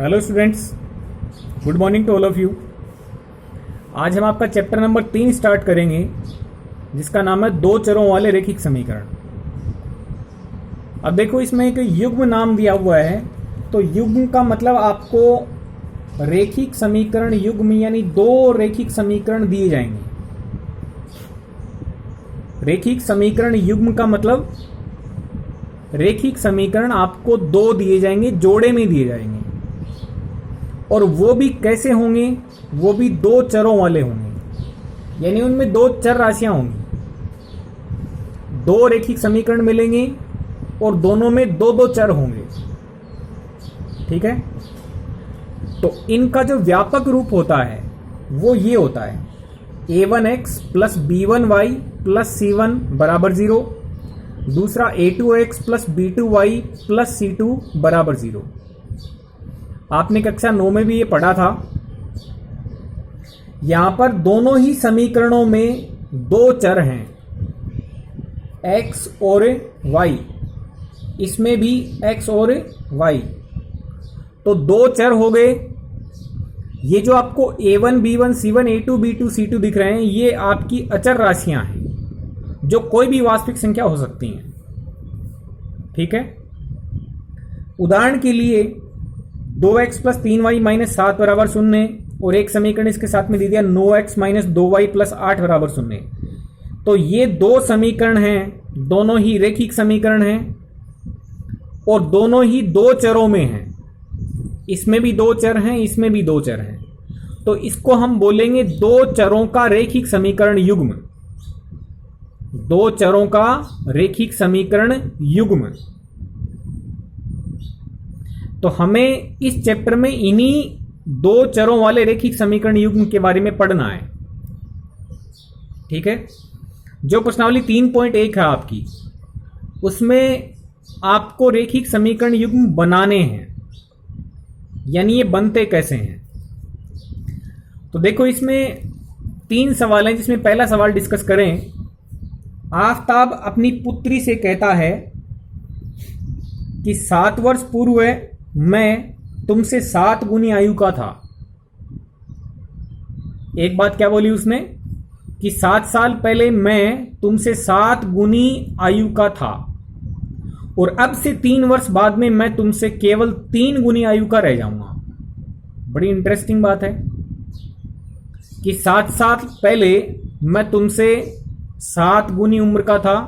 Hello students, good morning to all of you. आज हम आपका चैप्टर नंबर 3 स्टार्ट करेंगे, जिसका नाम है दो चरों वाले रैखिक समीकरण। अब देखो, इसमें एक युग्म नाम दिया हुआ है, तो युग्म का मतलब आपको रैखिक समीकरण युग्म यानी दो रैखिक समीकरण दिए जाएंगे। रैखिक समीकरण युग्म का मतलब रैखिक समीकरण आपको दो दिए जाएंगे, जोड़े में दिए जाएंगे, और वो भी कैसे होंगे? वो भी दो चरों वाले होंगे, यानी उनमें दो चर राशियां होंगी। दो रैखिक समीकरण मिलेंगे और दोनों में दो दो चर होंगे। ठीक है, तो इनका जो व्यापक रूप होता है वो ये होता है a1x plus b1y plus c1 बराबर 0। दूसरा a2x plus b2y plus c2 बराबर 0। आपने कक्षा 9 में भी ये पढ़ा था। यहां पर दोनों ही समीकरणों में दो चर हैं, x और y। इसमें भी x और y, तो दो चर हो गए। ये जो आपको a1 b1 c1 a2 b2 c2 दिख रहे हैं, ये आपकी अचर राशियां हैं, जो कोई भी वास्तविक संख्या हो सकती हैं। ठीक है, उदाहरण के लिए 2x प्लस 3y माइनस 7 बराबर 0, और एक समीकरण इसके साथ में दे दिया 9x माइनस 2y प्लस 8 बराबर 0। तो ये दो समीकरण हैं, दोनों ही रैखिक समीकरण हैं और दोनों ही दो चरों में हैं। इसमें भी दो चर हैं, इसमें भी दो चर हैं, तो इसको हम बोलेंगे दो चरों का रैखिक समीकरण युग्म। दो चरों का रैखिक समीकरण युग्म। तो हमें इस चैप्टर में इन्हीं दो चरों वाले रैखिक समीकरण युग्म के बारे में पढ़ना है। ठीक है, जो प्रश्नावली 3.1 है आपकी, उसमें आपको रैखिक समीकरण युग्म बनाने हैं, यानी ये बनते कैसे हैं। तो देखो, इसमें 3 सवाल हैं, जिसमें पहला सवाल डिस्कस करें। आफताब अपनी पुत्री से कहता है कि 7 वर्ष पूर्व मैं तुमसे 7 गुनी आयु का था। एक बात क्या बोली उसने कि 7 साल पहले मैं तुमसे 7 गुनी आयु का था, और अब से 3 वर्ष बाद में मैं तुमसे केवल 3 गुनी आयु का रह जाऊंगा। बड़ी इंटरेस्टिंग बात है कि 7 साल पहले मैं तुमसे 7 गुनी उम्र का था,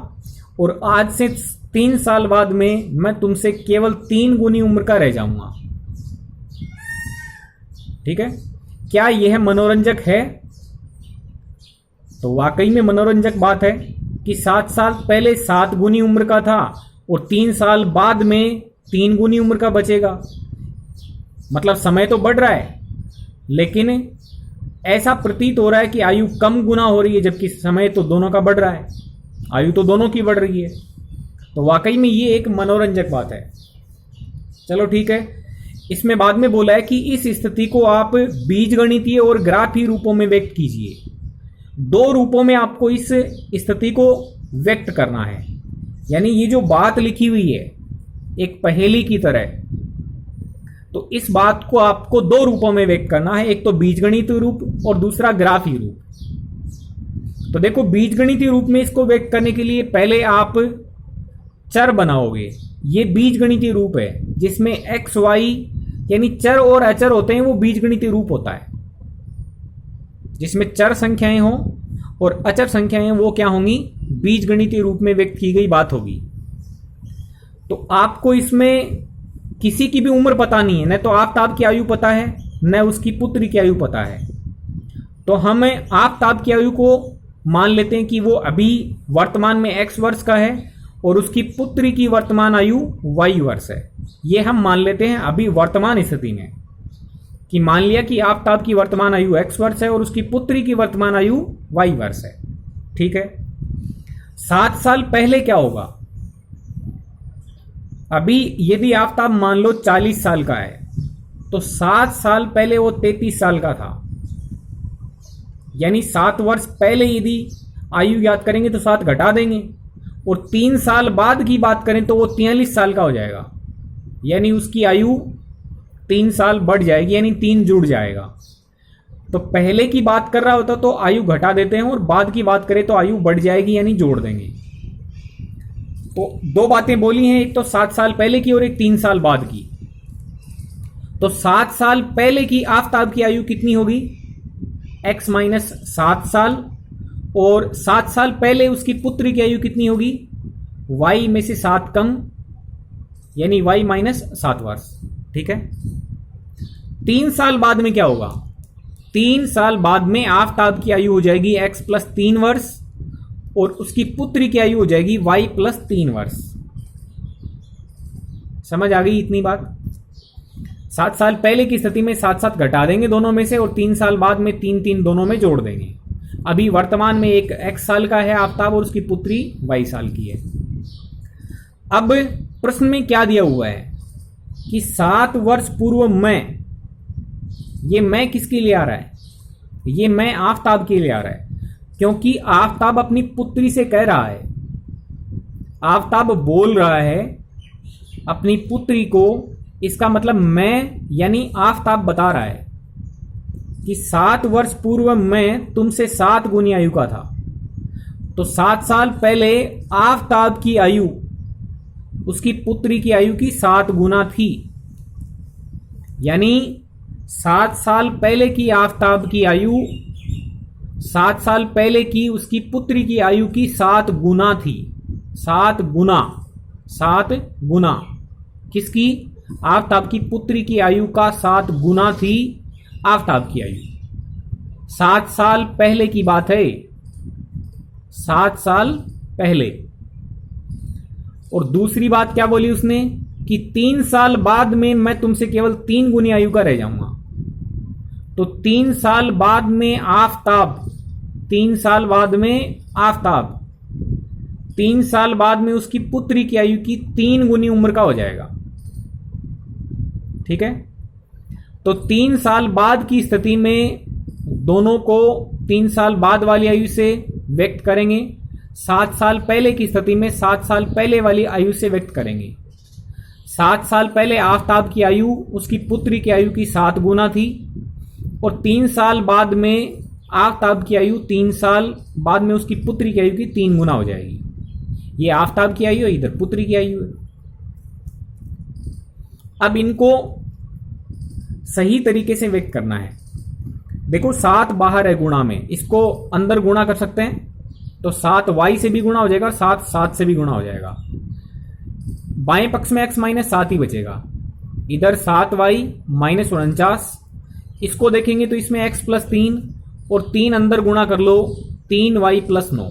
और आज से 3 साल बाद में मैं तुमसे केवल 3 गुनी उम्र का रह जाऊंगा। ठीक है, क्या यह मनोरंजक है? तो वाकई में मनोरंजक बात है कि 7 साल पहले 7 गुनी उम्र का था और 3 साल बाद में 3 गुनी उम्र का बचेगा। मतलब समय तो बढ़ रहा है, लेकिन ऐसा प्रतीत हो रहा है कि आयु कम गुना हो रही है, जबकि समय तो दोनों का बढ़ रहा है, आयु तो दोनों की बढ़ रही है। तो वाकई में ये एक मनोरंजक बात है। चलो ठीक है, इसमें बाद में बोला है कि इस स्थिति को आप बीजगणितीय और ग्राफीय रूपों में व्यक्त कीजिए। दो रूपों में आपको इस स्थिति को व्यक्त करना है, यानी ये जो बात लिखी हुई है एक पहेली की तरह, तो इस बात को आपको दो रूपों में व्यक्त करना है, एक तो बीजगणितीय रूप और दूसरा ग्राफीय रूप। तो देखो, बीजगणितीय रूप में इसको व्यक्त करने के लिए पहले आप चर बनाओगे। ये बीजगणितीय रूप है, जिसमें x y यानी चर और अचर होते हैं, वो बीजगणितीय रूप होता है। जिसमें चर संख्याएं हों और अचर संख्याएं, वो क्या होंगी? बीजगणितीय रूप में व्यक्त की गई बात होगी। तो आपको इसमें किसी की भी उम्र पता नहीं है, न तो आफताब की आयु पता है, न उसकी पुत्री की आयु पता है। तो हम आफताब की आयु को मान लेते हैं कि वो अभी वर्तमान में x वर्ष का है, और उसकी पुत्री की वर्तमान आयु y वर्ष है। ये हम मान लेते हैं अभी वर्तमान स्थिति में, कि मान लिया कि आफताब की वर्तमान आयु x वर्ष है और उसकी पुत्री की वर्तमान आयु y वर्ष है। ठीक है, 7 साल पहले क्या होगा? अभी यदि आफताब मान लो 40 साल का है, तो 7 साल पहले वो 33 साल का था, यानी 7 वर्ष पहले यदि आयु याद करेंगे तो 7 घटा देंगे, और 3 साल बाद की बात करें तो वो 43 साल का हो जाएगा, यानी उसकी आयु 3 साल बढ़ जाएगी, यानी 3 जुड़ जाएगा। तो पहले की बात कर रहा होता तो आयु घटा देते हैं, और बाद की बात करें तो आयु बढ़ जाएगी, यानी जोड़ देंगे। तो 2 बातें बोली हैं, एक तो 7 साल पहले की और एक 3 साल बाद की। तो 7 साल पहले की आफताब की आयु कितनी होगी? x माइनस 7 साल, और 7 साल पहले उसकी पुत्री की आयु कितनी होगी? y में से 7 कम, यानी y माइनस 7 वर्ष। ठीक है। 3 साल बाद में क्या होगा? 3 साल बाद में आफताब की आयु हो जाएगी x प्लस 3 वर्ष, और उसकी पुत्री की आयु हो जाएगी y प्लस 3 वर्ष। समझ आ गई इतनी बात? 7 साल पहले की स्थिति में 7 घटा देंगे दोनों में से, और 3 साल बाद में 3 दोनों में जोड़ देंगे। अभी वर्तमान में एक x साल का है आफताब, और उसकी पुत्री y साल की है। अब प्रश्न में क्या दिया हुआ है कि 7 वर्ष पूर्व मैं, ये मैं किसके लिए आ रहा है? ये मैं आफताब के लिए आ रहा है, क्योंकि आफताब अपनी पुत्री से कह रहा है, आफताब बोल रहा है अपनी पुत्री को। इसका मतलब मैं यानी आफताब बता रहा है कि 7 वर्ष पूर्व मैं तुमसे 7 गुनी आयु का था। तो 7 साल पहले आफताब की आयु उसकी पुत्री की आयु की 7 गुना थी, यानी 7 साल पहले की आफताब की आयु 7 साल पहले की उसकी पुत्री की आयु की 7 गुना थी। 7 गुना किसकी? आफताब की पुत्री की आयु का 7 गुना थी आफताब की आयु। 7 साल पहले की बात है, 7 साल पहले। और दूसरी बात क्या बोली उसने कि 3 साल बाद में मैं तुमसे केवल 3 गुनी आयु का रह जाऊंगा। तो 3 साल बाद में आफताब, 3 साल बाद में आफताब 3 साल बाद में उसकी पुत्री की आयु की 3 गुनी उम्र का हो जाएगा। ठीक है। तो 3 साल बाद की स्थिति में दोनों को 3 साल बाद वाली आयु से व्यक्त करेंगे, 7 साल पहले की स्थिति में 7 साल पहले वाली आयु से व्यक्त करेंगे। 7 साल पहले आफताब की आयु उसकी पुत्री की आयु की 7 गुना थी, और 3 साल बाद में आफताब की आयु 3 साल बाद में उसकी पुत्री की आयु की 3 गुना हो जाएगी। ये आफताब की आयु है, इधर पुत्री की आयु है। अब इनको सही तरीके से व्यक्त करना है। देखो 7 बाहर है गुणा में, इसको अंदर गुणा कर सकते हैं, तो 7 y से भी गुणा हो जाएगा, 7 से भी गुणा हो जाएगा। बाएं पक्ष में x माइनस 7 ही बचेगा, इधर 7y माइनस 49। इसको देखेंगे तो इसमें x प्लस 3 और 3 अंदर गुणा कर लो, 3y प्लस 9।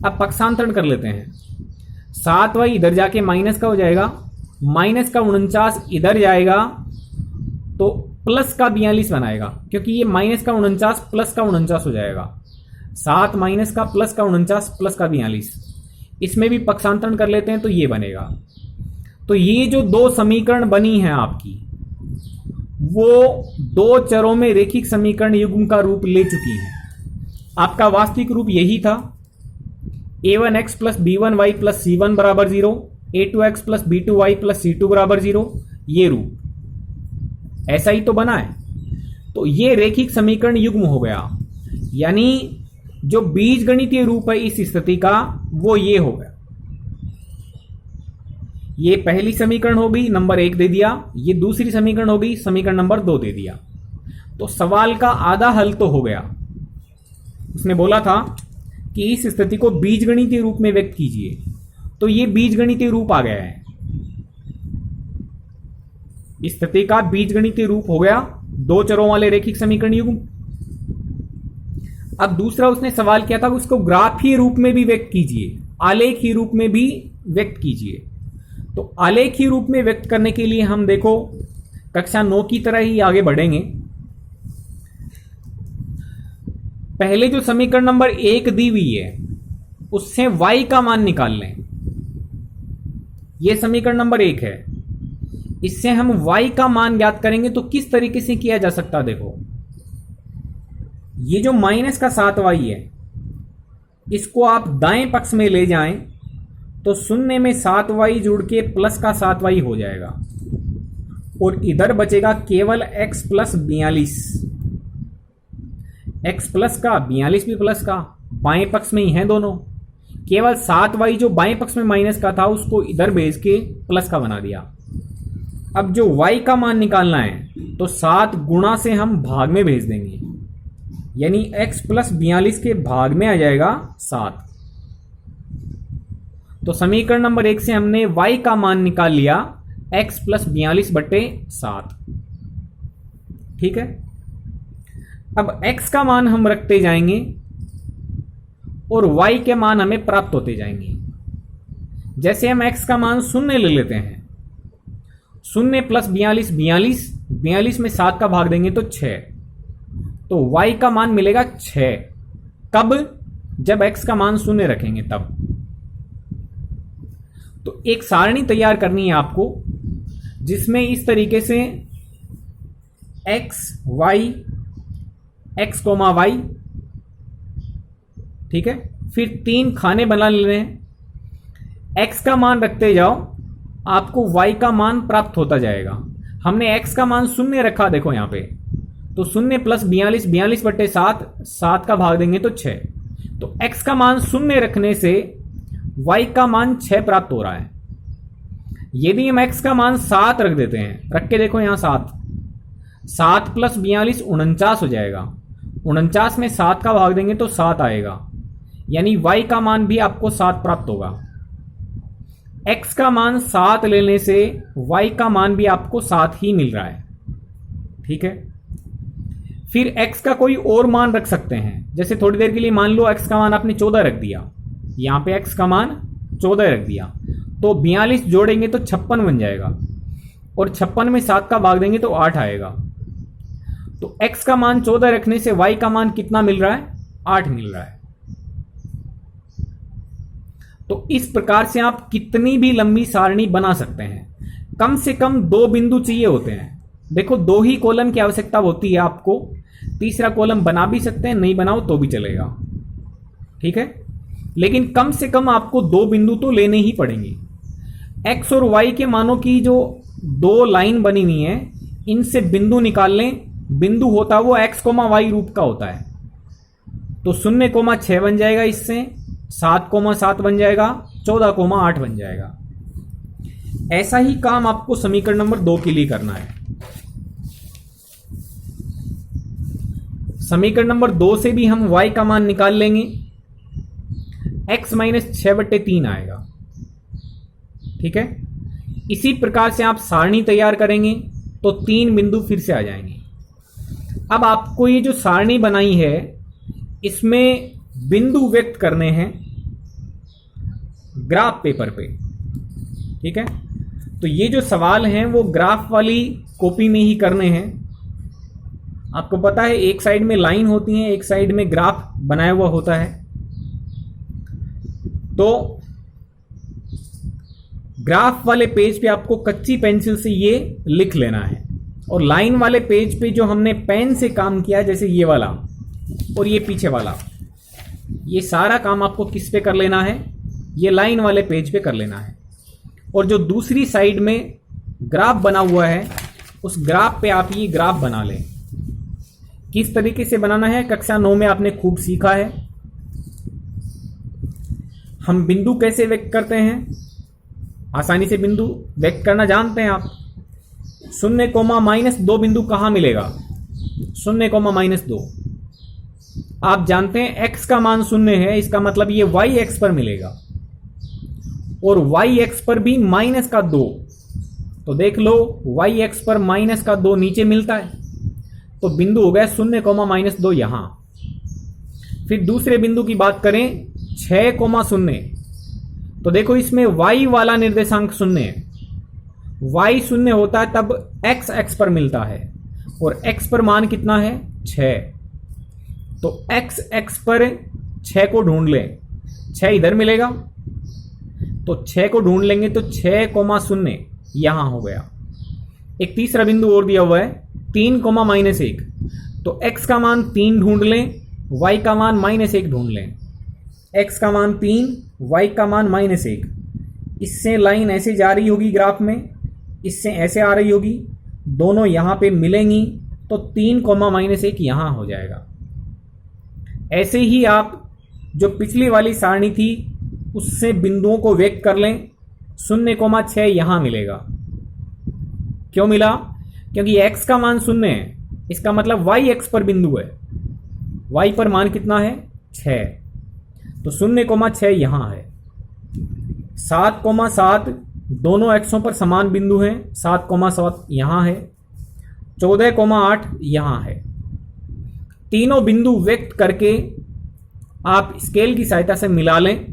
अब पक्षांतरण कर लेते हैं, 7y इधर जाके माइनस का हो जाएगा, माइनस का 49 इधर जाएगा तो प्लस का 42 बनाएगा, क्योंकि ये माइनस का 49 प्लस का 49 हो जाएगा। 7 माइनस का प्लस का 49 प्लस का 42, इसमें भी पक्षांतरण कर लेते हैं तो ये बनेगा। तो ये जो 2 समीकरण बनी है आपकी, वो 2 चरों में रेखिक समीकरण युग्म का रूप ले चुकी है। आपका वास्तविक रूप यही था, a1x plus b1y plus c1 बराबर 0, a2x plus b2y plus c2 बराबर 0, ये रूप ऐसा ही तो बना है। तो ये रेखिक समीकरण युग्म हो गया, यानी जो बीजगणितीय रूप है इस स्थिति का वो ये हो गया। ये पहली समीकरण हो गई, नंबर 1 दे दिया, ये दूसरी समीकरण हो गई, समीकरण नंबर 2 दे दिया। तो सवाल का आधा हल तो हो गया। उसने बोला था कि इस स्थिति को बीजगणितीय रूप में व्यक्त कीजिए, तो ये बीजगणितीय रूप आ गया है, स्थिति का बीजगणितीय रूप हो गया, 2 चरों वाले रेखिक समीकरण युग्म। अब दूसरा उसने सवाल किया था उसको ग्राफीय रूप में भी व्यक्त कीजिए, आलेखीय रूप में भी व्यक्त कीजिए। तो आलेखीय रूप में व्यक्त करने के लिए हम देखो कक्षा 9 की तरह ही आगे बढ़ेंगे। पहले जो समीकरण नंबर 1 दी हुई है उससे y का मान निकाल लें। यह समीकरण नंबर 1 है, इससे हम y का मान ज्ञात करेंगे। तो किस तरीके से किया जा सकता, देखो ये जो माइनस का 7y है इसको आप दाएं पक्ष में ले जाएं तो शून्य में 7y जुड़ के प्लस का 7y हो जाएगा, और इधर बचेगा केवल x प्लस 42। x प्लस का 42 भी प्लस का, बाएं पक्ष में ही है दोनों। केवल 7y जो बाएं पक्ष में माइनस का था उसको इधर भेज के प्लस का बना दिया। अब जो y का मान निकालना है तो 7 गुणा से हम भाग में भेज देंगे, यानी x प्लस 42 के भाग में आ जाएगा 7। तो समीकरण नंबर 1 से हमने y का मान निकाल लिया x प्लस 42/7। ठीक है, अब x का मान हम रखते जाएंगे और y के मान हमें प्राप्त होते जाएंगे। जैसे हम x का मान 0 ले लेते हैं, 0 प्लस 42 42, 42 में 7 का भाग देंगे तो 6, तो y का मान मिलेगा 6। कब? जब x का मान 0 रखेंगे तब। तो एक सारणी तैयार करनी है आपको जिसमें इस तरीके से x y x comma y, ठीक है, फिर 3 खाने बना लेने हैं। x का मान रखते जाओ, आपको y का मान प्राप्त होता जाएगा। हमने x का मान 0 रखा, देखो यहां पे, तो 0 प्लस 42 42/7, 7 का भाग देंगे तो 6। तो x का मान 0 रखने से y का मान 6 प्राप्त हो रहा है। यदि हम x का मान 7 रख देते हैं, रख के देखो यहां 7 प्लस 42 49 हो जाएगा। 49 में 7 का भाग देंगे तो 7 आएगा, यानी y का मान भी आपको 7 प्राप्त होगा। x का मान 7 लेने से y का मान भी आपको 7 ही मिल रहा है। ठीक है, फिर x का कोई और मान रख सकते हैं। जैसे थोड़ी देर के लिए मान लो x का मान आपने 14 रख दिया, यहां पे x का मान 14 रख दिया, तो 42 जोड़ेंगे तो 56 बन जाएगा, और 56 में 7 का भाग देंगे तो 8 आएगा। तो x का मान 14 रखने से y का मान कितना मिल रहा है? 8 मिल रहा है। तो इस प्रकार से आप कितनी भी लंबी सारणी बना सकते हैं। कम से कम 2 बिंदु चाहिए होते हैं। देखो 2 ही कॉलम की आवश्यकता होती है आपको, तीसरा कॉलम बना भी सकते हैं, नहीं बनाओ तो भी चलेगा। ठीक है, लेकिन कम से कम आपको 2 बिंदु तो लेने ही पड़ेंगे। x और y के मानों की जो 2 लाइन बनी हुई है, इनसे बिंदु निकाल लें। बिंदु होता है वो x, y रूप का होता है। तो 0,6 बन जाएगा, इससे 7,7 बन जाएगा, 14,8 बन जाएगा। ऐसा ही काम आपको समीकरण नंबर 2 के लिए करना है। समीकरण नंबर 2 से भी हम y का मान निकाल लेंगे, x माइनस 6/3 आएगा। ठीक है, इसी प्रकार से आप सारणी तैयार करेंगे तो 3 बिंदु फिर से आ जाएंगे। अब आपको ये जो सारणी बनाई है इसमें बिंदु व्यक्त करने हैं ग्राफ पेपर पे। ठीक है, तो ये जो सवाल हैं वो ग्राफ वाली कॉपी में ही करने हैं। आपको पता है एक साइड में लाइन होती है, एक साइड में ग्राफ बनाया हुआ होता है। तो ग्राफ वाले पेज पे आपको कच्ची पेंसिल से ये लिख लेना है, और लाइन वाले पेज पे जो हमने पेन से काम किया, जैसे ये वाला और ये पीछे वाला, ये सारा काम आपको किस पे कर लेना है? ये लाइन वाले पेज पे कर लेना है। और जो दूसरी साइड में ग्राफ बना हुआ है उस ग्राफ पे आप ये ग्राफ बना लें। किस तरीके से बनाना है कक्षा 9 में आपने खूब सीखा है। हम बिंदु कैसे व्यक्त करते हैं, आसानी से बिंदु व्यक्त करना जानते हैं आप। 0,-2 बिंदु कहां मिलेगा? 0,-2। आप जानते हैं x का मान 0 है, इसका मतलब ये y x पर मिलेगा, और y x पर भी -2। तो देख लो y x पर -2 नीचे मिलता है, तो बिंदु हो गया 0,-2 यहां। फिर दूसरे बिंदु की बात करें 6,0, तो देखो इसमें y वाला निर्देशांक 0 है। y 0 होता है तब x x पर मिलता है, और x पर मान कितना है? 6। तो x x पर 6 को ढूंढ लें, 6 इधर मिलेगा, तो 6 को ढूंढ लेंगे तो 6,0 यहां हो गया। एक तीसरा बिंदु और दिया हुआ है 3,-1, तो x का मान 3 ढूंढ लें, y का मान -1 ढूंढ लें। x का मान 3, y का मान -1। इससे लाइन ऐसे जा रही होगी ग्राफ में, इससे ऐसे आ रही होगी, दोनों यहां पे मिलेंगी तो 3 कोमा -1 यहां हो जाएगा। ऐसे ही आप जो पिछली वाली सारणी थी उससे बिंदुओं को व्यक्त कर लें, 0,6 यहां मिलेगा। क्यों मिला? क्योंकि x का मान 0 है, इसका मतलब y x पर बिंदु है, y पर मान कितना है 6, तो 0,6 यहां है। 7,7 दोनों एक्सों पर समान बिंदु हैं, 7,7 यहां है, 14,8 यहां है। तीनों बिंदु व्यक्त करके आप स्केल की सहायता से मिला लें,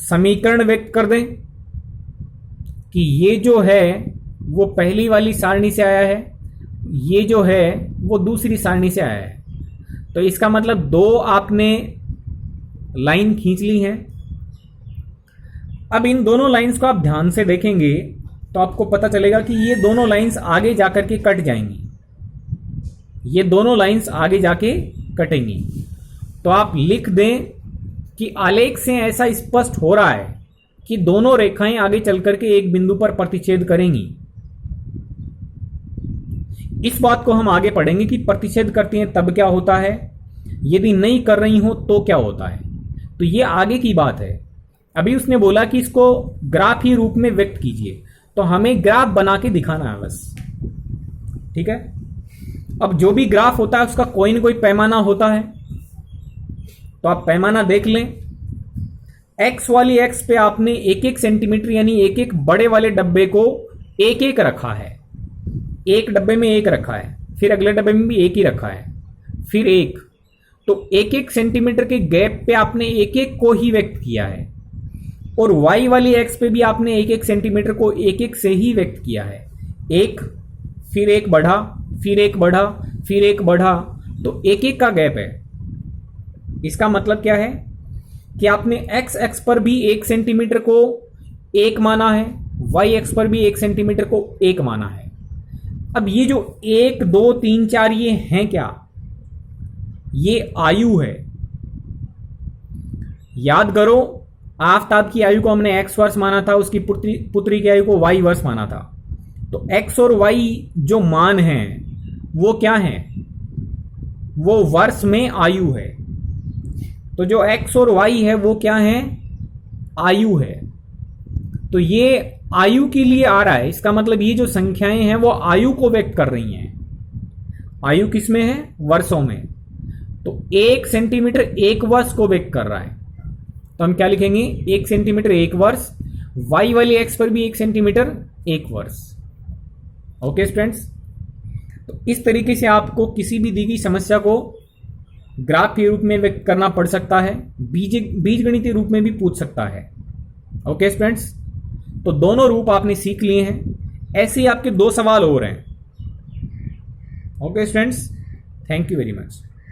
समीकरण व्यक्त कर दें कि ये जो है वो पहली वाली सारणी से आया है, ये जो है वो दूसरी सारणी से आया है। तो इसका मतलब 2 आपने लाइन खींच ली है। अब इन दोनों लाइंस को आप ध्यान से देखेंगे तो आपको पता चलेगा कि ये दोनों लाइंस आगे जाकर के कट जाएंगी, ये दोनों लाइंस आगे जाके कटेंगी। तो आप लिख दें कि आलेख से ऐसा स्पष्ट हो रहा है कि दोनों रेखाएं आगे चल करके एक बिंदु पर प्रतिच्छेद करेंगी। इस बात को हम आगे पढ़ेंगे कि प्रतिच्छेद करती हैं तब क्या होता है, यदि नहीं कर रही हो तो क्या होता है। तो ये आगे की बात है। अभी उसने बोला कि इसको ग्राफ ही रूप में व्यक्त कीजिए, तो हमें ग्राफ बना के दिखाना है बस, ठीक है। अब जो भी ग्राफ होता है उसका कोई ना कोई पैमाना होता है, तो आप पैमाना देख लें। एक्स वाली एक्स पे आपने 1-1 सेंटीमीटर यानी एक बड़े वाले डब्बे को 1-1 रखा है, एक डब्बे में 1 रखा है, फिर अगले डब्बे में भी 1 ही रखा है, फिर 1, तो 1-1 सेंटीमीटर के गैप पे आपने 1-1 को ही व्यक्त किया है। और y वाली एक्स पे भी आपने 1-1 सेंटीमीटर को 1-1 से ही व्यक्त किया है, 1 फिर 1 बढ़ा, फिर 1 बढ़ा, फिर 1 बढ़ा, तो 1-1 का गैप है। इसका मतलब क्या है कि आपने x एक्स पर भी 1 सेंटीमीटर को 1 माना है, y एक्स पर भी 1 सेंटीमीटर को 1 माना है। अब ये जो 1, 2, 3, 4 ये हैं क्या? ये आयु है। याद करो, आफताब की आयु को हमने x वर्ष माना था, उसकी पुत्री की आयु को y वर्ष माना था। तो x और y जो मान हैं वो क्या हैं? वो वर्ष में आयु है। तो जो x और y है वो क्या है? आयु है। तो ये आयु के लिए आ रहा है, इसका मतलब ये जो संख्याएं हैं वो आयु को व्यक्त कर रही हैं। आयु किस में है? वर्षों में। तो 1 सेंटीमीटर 1 वर्ष को व्यक्त कर रहा है, तो हम क्या लिखेंगे? 1 सेंटीमीटर 1 वर्ष, y वाली x पर भी 1 सेंटीमीटर 1 वर्ष। ओके स्टूडेंट्स, तो इस तरीके से आपको किसी भी दी गई समस्या को ग्राफ के रूप में व्यक्त करना पड़ सकता है, बीजगणितीय रूप में भी पूछ सकता है। ओके स्टूडेंट्स, तो दोनों रूप आपने सीख लिए हैं। ऐसे ही आपके 2 सवाल और हैं। Okay students, thank you very much.